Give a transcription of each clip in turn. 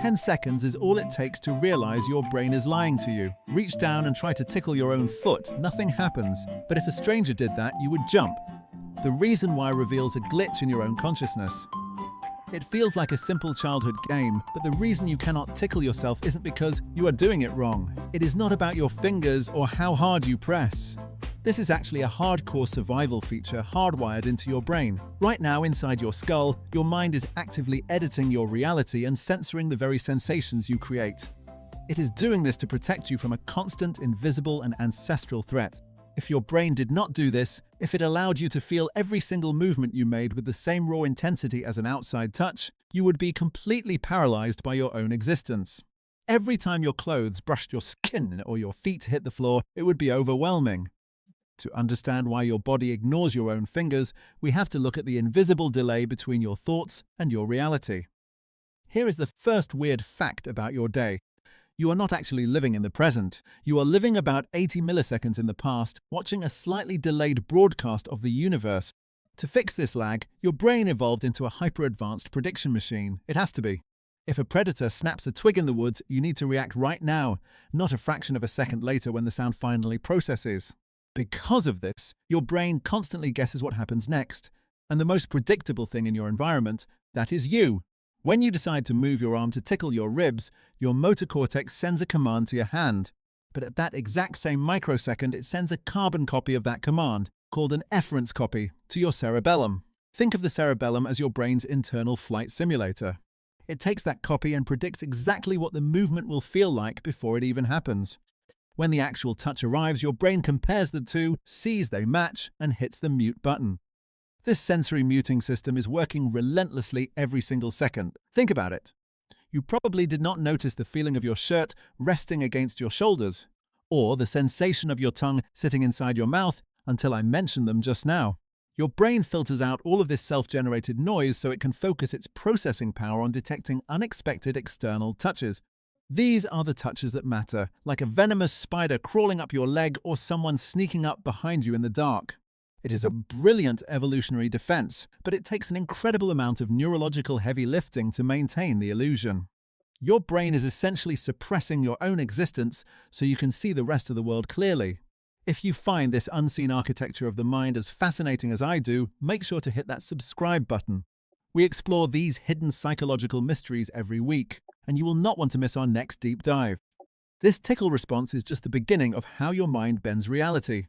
10 seconds is all it takes to realize your brain is lying to you. Reach down and try to tickle your own foot. Nothing happens. But if a stranger did that, you would jump. The reason why reveals a glitch in your own consciousness. It feels like a simple childhood game, but the reason you cannot tickle yourself isn't because you are doing it wrong. It is not about your fingers or how hard you press. This is actually a hardcore survival feature hardwired into your brain. Right now, inside your skull, your mind is actively editing your reality and censoring the very sensations you create. It is doing this to protect you from a constant, invisible, and ancestral threat. If your brain did not do this, if it allowed you to feel every single movement you made with the same raw intensity as an outside touch, you would be completely paralyzed by your own existence. Every time your clothes brushed your skin or your feet hit the floor, it would be overwhelming. To understand why your body ignores your own fingers, we have to look at the invisible delay between your thoughts and your reality. Here is the first weird fact about your day. You are not actually living in the present. You are living about 80 milliseconds in the past, watching a slightly delayed broadcast of the universe. To fix this lag, your brain evolved into a hyper-advanced prediction machine. It has to be. If a predator snaps a twig in the woods, you need to react right now, not a fraction of a second later when the sound finally processes. Because of this, your brain constantly guesses what happens next. And the most predictable thing in your environment, that is you. When you decide to move your arm to tickle your ribs, your motor cortex sends a command to your hand. But at that exact same microsecond, it sends a carbon copy of that command, called an efference copy, to your cerebellum. Think of the cerebellum as your brain's internal flight simulator. It takes that copy and predicts exactly what the movement will feel like before it even happens. When the actual touch arrives, your brain compares the two, sees they match, and hits the mute button. This sensory muting system is working relentlessly every single second. Think about it. You probably did not notice the feeling of your shirt resting against your shoulders, or the sensation of your tongue sitting inside your mouth until I mentioned them just now. Your brain filters out all of this self-generated noise so it can focus its processing power on detecting unexpected external touches. These are the touches that matter, like a venomous spider crawling up your leg or someone sneaking up behind you in the dark. It is a brilliant evolutionary defense, but it takes an incredible amount of neurological heavy lifting to maintain the illusion. Your brain is essentially suppressing your own existence so you can see the rest of the world clearly. If you find this unseen architecture of the mind as fascinating as I do, make sure to hit that subscribe button. We explore these hidden psychological mysteries every week, and you will not want to miss our next deep dive. This tickle response is just the beginning of how your mind bends reality.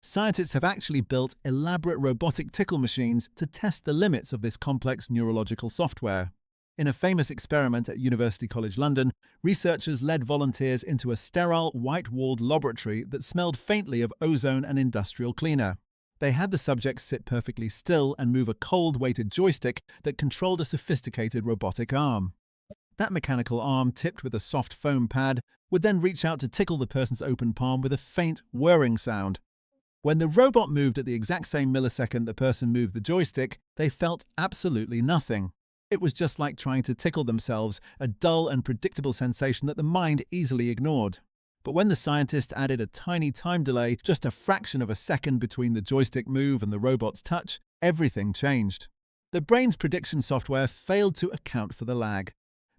Scientists have actually built elaborate robotic tickle machines to test the limits of this complex neurological software. In a famous experiment at University College London, researchers led volunteers into a sterile, white-walled laboratory that smelled faintly of ozone and industrial cleaner. They had the subjects sit perfectly still and move a cold-weighted joystick that controlled a sophisticated robotic arm. That mechanical arm, tipped with a soft foam pad, would then reach out to tickle the person's open palm with a faint, whirring sound. When the robot moved at the exact same millisecond the person moved the joystick, they felt absolutely nothing. It was just like trying to tickle themselves, a dull and predictable sensation that the mind easily ignored. But when the scientists added a tiny time delay, just a fraction of a second between the joystick move and the robot's touch, everything changed. The brain's prediction software failed to account for the lag.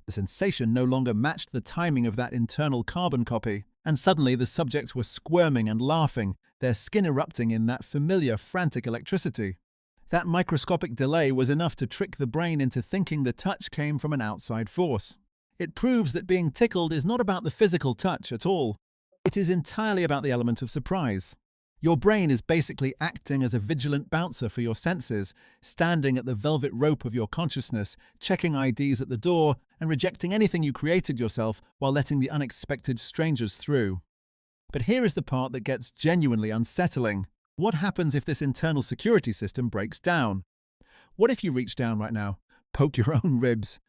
The sensation no longer matched the timing of that internal carbon copy, and suddenly the subjects were squirming and laughing, their skin erupting in that familiar frantic electricity. That microscopic delay was enough to trick the brain into thinking the touch came from an outside force. It proves that being tickled is not about the physical touch at all. It is entirely about the element of surprise. Your brain is basically acting as a vigilant bouncer for your senses, standing at the velvet rope of your consciousness, checking IDs at the door, and rejecting anything you created yourself while letting the unexpected strangers through. But here is the part that gets genuinely unsettling. What happens if this internal security system breaks down? What if you reach down right now, poke your own ribs,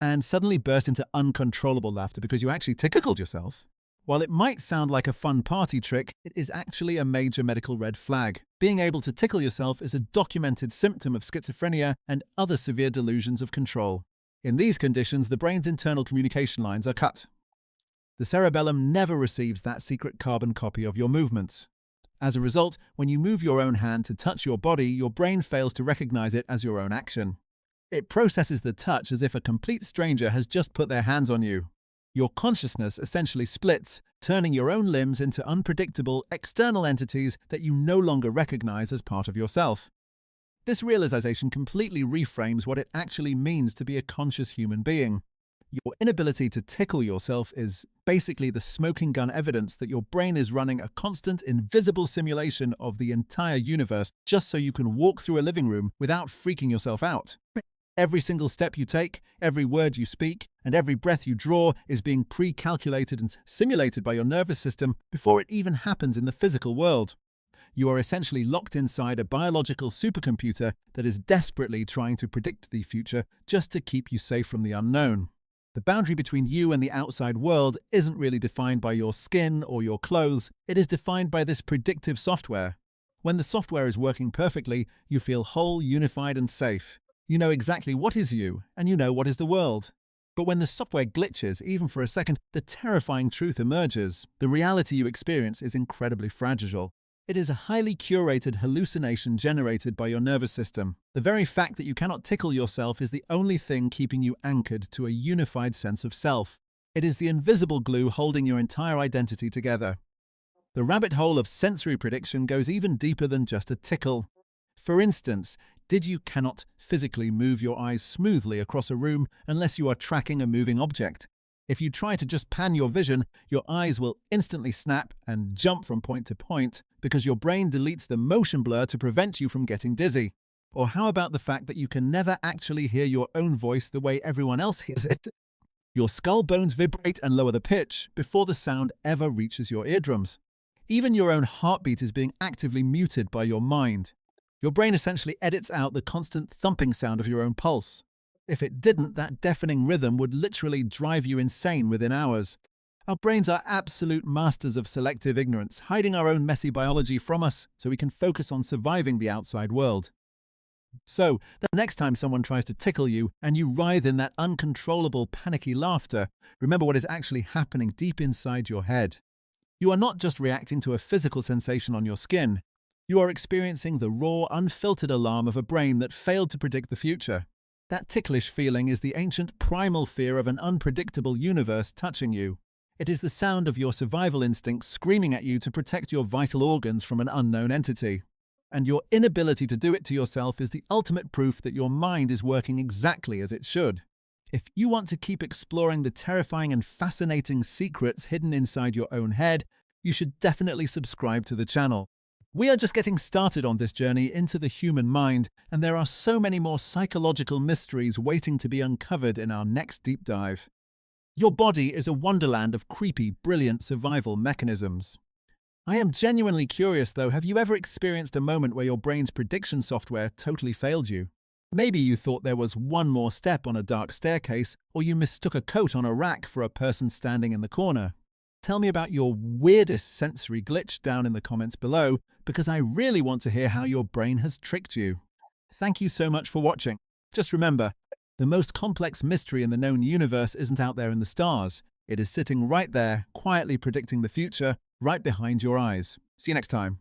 and suddenly burst into uncontrollable laughter because you actually tickled yourself? While it might sound like a fun party trick, it is actually a major medical red flag. Being able to tickle yourself is a documented symptom of schizophrenia and other severe delusions of control. In these conditions, the brain's internal communication lines are cut. The cerebellum never receives that secret carbon copy of your movements. As a result, when you move your own hand to touch your body, your brain fails to recognize it as your own action. It processes the touch as if a complete stranger has just put their hands on you. Your consciousness essentially splits, turning your own limbs into unpredictable, external entities that you no longer recognize as part of yourself. This realization completely reframes what it actually means to be a conscious human being. Your inability to tickle yourself is basically the smoking gun evidence that your brain is running a constant, invisible simulation of the entire universe just so you can walk through a living room without freaking yourself out. Every single step you take, every word you speak, and every breath you draw is being pre-calculated and simulated by your nervous system before it even happens in the physical world. You are essentially locked inside a biological supercomputer that is desperately trying to predict the future just to keep you safe from the unknown. The boundary between you and the outside world isn't really defined by your skin or your clothes, it is defined by this predictive software. When the software is working perfectly, you feel whole, unified, and safe. You know exactly what is you, and you know what is the world. But when the software glitches, even for a second, the terrifying truth emerges. The reality you experience is incredibly fragile. It is a highly curated hallucination generated by your nervous system. The very fact that you cannot tickle yourself is the only thing keeping you anchored to a unified sense of self. It is the invisible glue holding your entire identity together. The rabbit hole of sensory prediction goes even deeper than just a tickle. For instance, you cannot physically move your eyes smoothly across a room unless you are tracking a moving object. If you try to just pan your vision, your eyes will instantly snap and jump from point to point because your brain deletes the motion blur to prevent you from getting dizzy. Or how about the fact that you can never actually hear your own voice the way everyone else hears it? Your skull bones vibrate and lower the pitch before the sound ever reaches your eardrums. Even your own heartbeat is being actively muted by your mind. Your brain essentially edits out the constant thumping sound of your own pulse. If it didn't, that deafening rhythm would literally drive you insane within hours. Our brains are absolute masters of selective ignorance, hiding our own messy biology from us so we can focus on surviving the outside world. So, the next time someone tries to tickle you and you writhe in that uncontrollable, panicky laughter, remember what is actually happening deep inside your head. You are not just reacting to a physical sensation on your skin. You are experiencing the raw, unfiltered alarm of a brain that failed to predict the future. That ticklish feeling is the ancient primal fear of an unpredictable universe touching you. It is the sound of your survival instincts screaming at you to protect your vital organs from an unknown entity. And your inability to do it to yourself is the ultimate proof that your mind is working exactly as it should. If you want to keep exploring the terrifying and fascinating secrets hidden inside your own head, you should definitely subscribe to the channel. We are just getting started on this journey into the human mind, and there are so many more psychological mysteries waiting to be uncovered in our next deep dive. Your body is a wonderland of creepy, brilliant survival mechanisms. I am genuinely curious though, have you ever experienced a moment where your brain's prediction software totally failed you? Maybe you thought there was one more step on a dark staircase, or you mistook a coat on a rack for a person standing in the corner. Tell me about your weirdest sensory glitch down in the comments below, because I really want to hear how your brain has tricked you. Thank you so much for watching. Just remember, the most complex mystery in the known universe isn't out there in the stars. It is sitting right there, quietly predicting the future, right behind your eyes. See you next time.